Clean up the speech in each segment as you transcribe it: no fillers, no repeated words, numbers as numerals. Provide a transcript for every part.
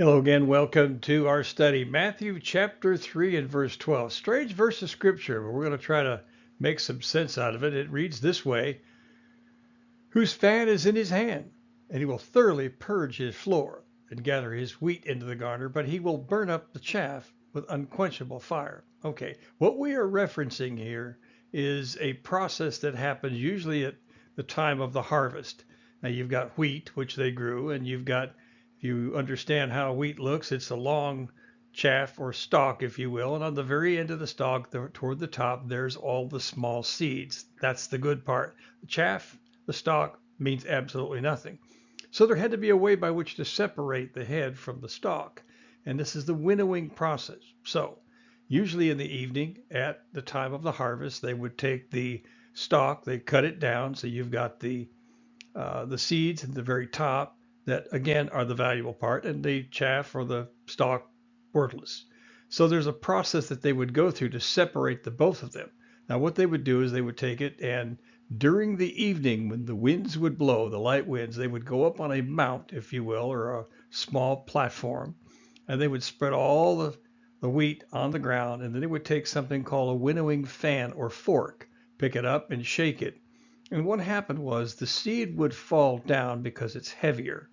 Hello again. Welcome to our study, Matthew chapter 3 and verse 12. Strange verse of scripture, but we're going to try to make some sense out of it. It reads this way: whose fan is in his hand, and he will thoroughly purge his floor and gather his wheat into the garner, but he will burn up the chaff with unquenchable fire. Okay, what we are referencing here is a process that happens usually at the time of the harvest. Now you've got wheat, which they grew, and you've got, if you understand how wheat looks, it's a long chaff or stalk, if you will, and on the very end of the stalk, toward the top, there's all the small seeds. That's the good part. The chaff, the stalk, means absolutely nothing. So there had to be a way by which to separate the head from the stalk, and this is the winnowing process. So usually in the evening at the time of the harvest, they would take the stalk, they cut it down, so you've got the seeds at the very top that again are the valuable part, and the chaff or the stalk worthless. So there's a process that they would go through to separate the both of them. Now what they would do is they would take it, and during the evening when the winds would blow, the light winds, they would go up on a mount, if you will, or a small platform, and they would spread all the wheat on the ground, and then they would take something called a winnowing fan or fork, pick it up and shake it. And what happened was the seed would fall down because it's heavier,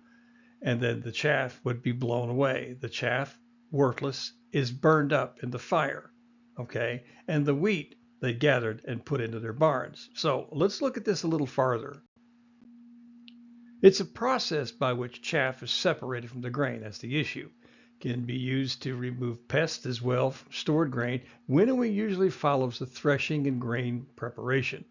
and then the chaff would be blown away. The chaff, worthless, is burned up in the fire, okay? And the wheat they gathered and put into their barns. So let's look at this a little farther. It's a process by which chaff is separated from the grain. That's the issue. Can be used to remove pests as well from stored grain. Winnowing usually follows the threshing and grain preparation.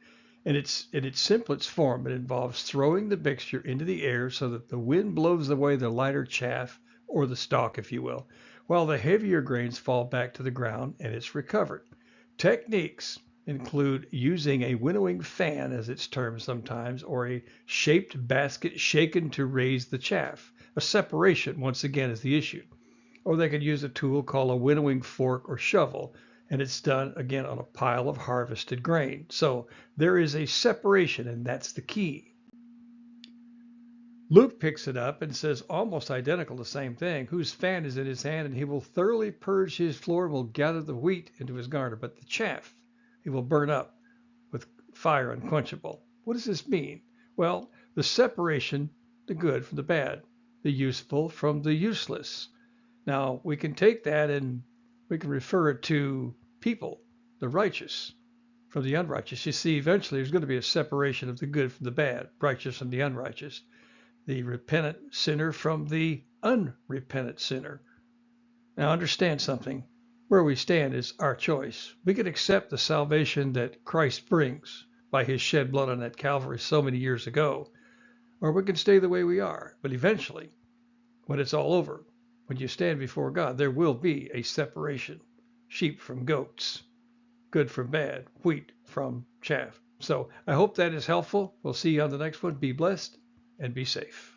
And it's in its simplest form. It involves throwing the mixture into the air so that the wind blows away the lighter chaff, or the stalk, if you will, while the heavier grains fall back to the ground and it's recovered. Techniques include using a winnowing fan, as it's termed sometimes, or a shaped basket shaken to raise the chaff. A separation, once again, is the issue. Or they could use a tool called a winnowing fork or shovel, and it's done again on a pile of harvested grain. So there is a separation, and that's the key. Luke picks it up and says almost identical, the same thing: whose fan is in his hand, and he will thoroughly purge his floor and will gather the wheat into his garner, but the chaff he will burn up with fire unquenchable. What does this mean? Well, the separation, the good from the bad, the useful from the useless. Now we can take that and we can refer it to people, the righteous from the unrighteous. You see, eventually there's going to be a separation of the good from the bad, righteous from the unrighteous, the repentant sinner from the unrepentant sinner. Now understand something. Where we stand is our choice. We can accept the salvation that Christ brings by his shed blood on that Calvary so many years ago, or we can stay the way we are. But eventually, when it's all over, when you stand before God, there will be a separation. Sheep from goats, good from bad, wheat from chaff. So I hope that is helpful. We'll see you on the next one. Be blessed and be safe.